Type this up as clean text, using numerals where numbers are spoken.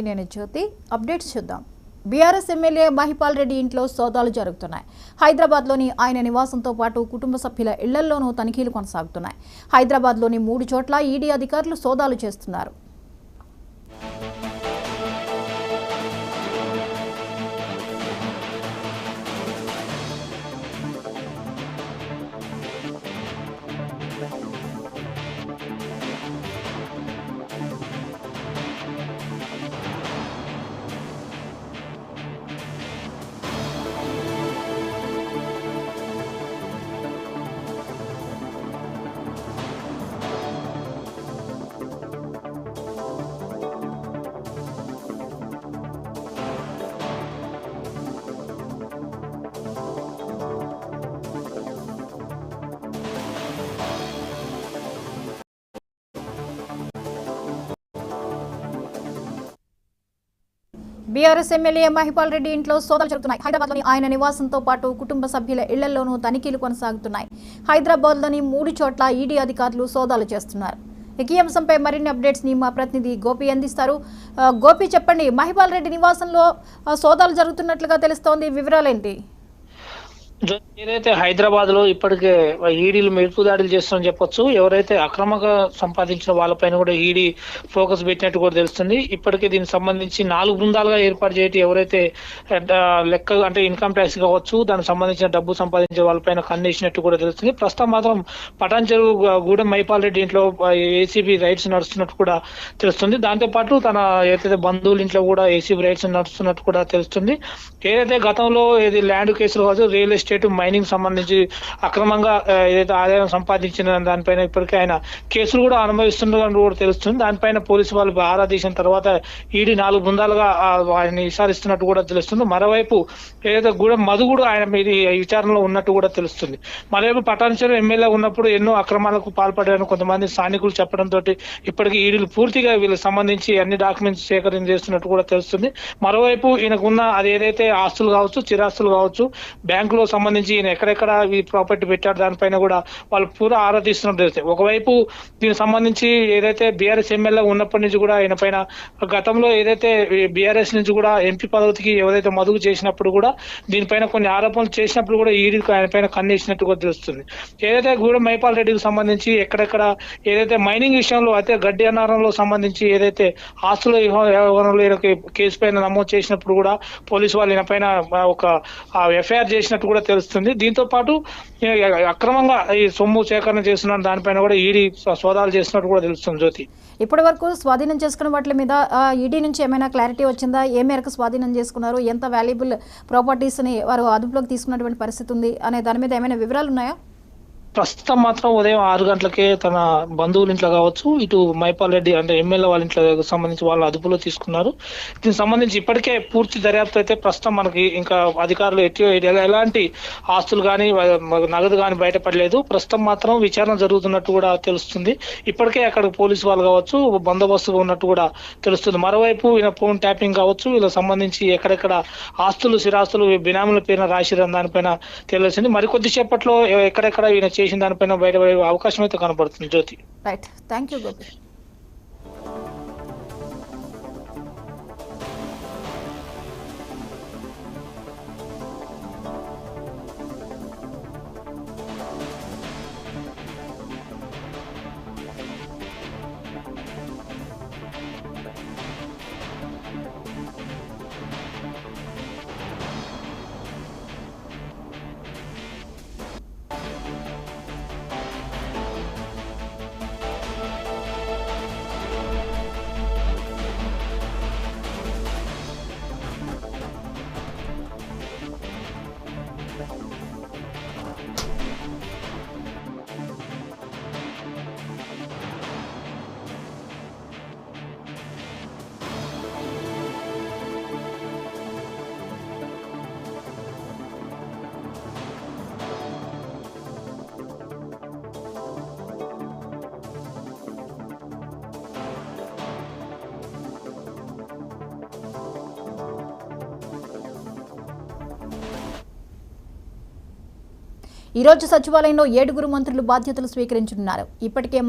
నేను జ్యోతి అప్డేట్స్ చూద్దాం. BRS MLA Mahipal Reddy ఇంట్లో సోదాలు జరుగుతున్నాయి. హైదరాబాద్లోని ఆయన నివాసంతో పాటు కుటుంబ సభ్యుల ఇళ్లలోనూ తనిఖీలు కొనసాగుతున్నాయి. హైదరాబాద్లోని 3 చోట్ల ఈడీ అధికారులు సోదాలు చేస్తున్నారు. బీఆర్ఎస్ ఎమ్మెల్యే మహిపాల్ రెడ్డి ఇంట్లో సోదాలు జరుగుతున్నాయి. హైదరాబాద్లోని ఆయన నివాసంతో పాటు కుటుంబ సభ్యుల ఇళ్లలోనూ తనిఖీలు కొనసాగుతున్నాయి. హైదరాబాద్లోని 3 చోట్ల ఈడీ అధికారులు సోదాలు చేస్తున్నారు. ఈ అంశంపై మరిన్ని అప్డేట్స్ ని మా ప్రతినిధి గోపి అందిస్తారు. గోపి, చెప్పండి, మహిపాల్ రెడ్డి నివాసంలో సోదాలు జరుగుతున్నట్లుగా తెలుస్తోంది, వివరాలేంటి? ఏదైతే హైదరాబాద్ లో ఇప్పటికే ఈడీలు మెరుపు దాడులు చేస్తామని చెప్పొచ్చు. ఎవరైతే అక్రమంగా సంపాదించిన వాళ్ళపైన కూడా ఈడీ ఫోకస్ పెట్టినట్టు కూడా తెలుస్తుంది. ఇప్పటికే దీనికి సంబంధించి 4 బృందాలుగా ఏర్పాటు చేయడం, ఎవరైతే లెక్క అంటే ఇన్కమ్ ట్యాక్స్ కావచ్చు, దానికి సంబంధించిన డబ్బు సంపాదించే వాళ్ళపైన కన్నేసినట్టు కూడా తెలుస్తుంది. ప్రస్తుతం మాత్రం పటాన్ చెరువు గూడెం మహిపాల్ రెడ్డి ఇంట్లో ఏసీబీ రైడ్స్ నడుస్తున్నట్టు కూడా తెలుస్తుంది. దాంతో పాటు తన ఏదైతే బంధువుల ఇంట్లో కూడా ఏసీబీ రైడ్స్ నడుస్తున్నట్టు కూడా తెలుస్తుంది. ఏదైతే గతంలో ఏది ల్యాండ్ కేసులు కావచ్చు, రియల్ ఎస్టేట్ మైనింగ్ సంబంధించి అక్రమంగా ఏదైతే ఆదాయం సంపాదించిన దానిపైన ఇప్పటికే ఆయన కేసులు కూడా అనుభవిస్తున్నట్టు కూడా తెలుస్తుంది. దానిపైన పోలీసు వాళ్ళు ఆరా తీసిన తర్వాత ఈడీ 4 బృందాలుగా ఆయన విచారిస్తున్నట్టు కూడా తెలుస్తుంది. మరోవైపు ఏదైతే గూడెం మధు కూడా ఆయన మీద విచారణలో ఉన్నట్టు కూడా తెలుస్తుంది. మరోవైపు పటాన్ చెరువు ఎమ్మెల్యే ఉన్నప్పుడు ఎన్నో అక్రమాలకు పాల్పడారని కొంతమంది స్థానికులు చెప్పడంతో ఇప్పటికీ ఈడీలు పూర్తిగా వీళ్ళకి సంబంధించి అన్ని డాక్యుమెంట్స్ సేకరణ చేస్తున్నట్టు కూడా తెలుస్తుంది. మరోవైపు ఈయనకున్న అది ఏదైతే ఆస్తులు కావచ్చు, చిరాస్తులు కావచ్చు, బ్యాంకులో సంబంధించి ఈయన ఎక్కడెక్కడ ఈ ప్రాపర్టీ పెట్టాడు దానిపైన కూడా వాళ్ళు పూరా ఆరా తీస్తున్నట్టు తెలుస్తాయి. ఒకవైపు దీనికి సంబంధించి ఏదైతే బీఆర్ఎస్ ఎమ్మెల్యే ఉన్నప్పటి నుంచి కూడా ఆయన పైన గతంలో ఏదైతే బీఆర్ఎస్ నుంచి కూడా ఎంపీ పదవికి ఎవరైతే మదుగు చేసినప్పుడు కూడా దీనిపైన కొన్ని ఆరోపణలు చేసినప్పుడు కూడా ఈడీ ఆయన పైన కన్నేసినట్టు కూడా తెలుస్తుంది. ఏదైతే గూడెం మహిపాల్ రెడ్డికి సంబంధించి ఎక్కడెక్కడ ఏదైతే మైనింగ్ విషయంలో అయితే గడ్డి అన్నారంలో సంబంధించి ఏదైతే ఆస్తుల వ్యవహారంలో కేసు పైన నమోదు చేసినప్పుడు కూడా పోలీసు వాళ్ళు ఈయన పైన ఒక ఎఫ్ఐఆర్ చేసినట్టు కూడా తెలుస్తుంది. దీంతో పాటు అక్రమంగా ఈ సొమ్ము సేకరణ చేస్తున్న దానిపైన కూడా ఈడీ సోదాలు చేస్తున్నట్టు కూడా తెలుస్తుంది. జ్యోతి, ఇప్పటి వరకు స్వాధీనం చేసుకున్న వాటి మీద ఈడీ నుంచి ఏమైనా క్లారిటీ వచ్చిందా? ఏ మేరకు స్వాధీనం చేసుకున్నారు, ఎంత వాల్యుబుల్ ప్రాపర్టీస్ ని వారు అదుపులోకి తీసుకున్నటువంటి పరిస్థితి ఉంది అనే దాని మీద ఏమైనా వివరాలు ఉన్నాయా? ప్రస్తుతం మాత్రం ఉదయం 6 గంటలకే తన బంధువుల ఇంట్లో కావచ్చు, ఇటు మహిపాల్ రెడ్డి అంటే ఎమ్మెల్యే వాళ్ళ ఇంట్లో సంబంధించి వాళ్ళ అదుపులో తీసుకున్నారు. దీనికి సంబంధించి ఇప్పటికే పూర్తి దర్యాప్తు అయితే ప్రస్తుతం మనకి ఇంకా అధికారులు ఎలాంటి ఆస్తులు కానీ నగదు కానీ బయటపడలేదు. ప్రస్తుతం మాత్రం విచారణ జరుగుతున్నట్టు కూడా తెలుస్తుంది. ఇప్పటికే అక్కడ పోలీసు వాళ్ళు కావచ్చు బందోబస్తుగా ఉన్నట్టు కూడా తెలుస్తుంది. మరోవైపు ఈయన ఫోన్ ట్యాపింగ్ కావచ్చు, వీళ్ళకి సంబంధించి ఎక్కడెక్కడ ఆస్తులు స్థిరాస్తులు బినామీల పేరున రాసిరని దానిపైన తెలిసింది. మరికొద్ది సేపట్లో ఎక్కడెక్కడ ఈయన చేసిన దానిపైన బయటపడే అవకాశం అయితే కనబడుతుంది. జ్యోతి, రైట్, థ్యాంక్ యూ గోపి. ఈ రోజు సచివాలయంలో 7 మంత్రులు బాధ్యతలు స్వీకరించనున్నారు. ఇప్పటికే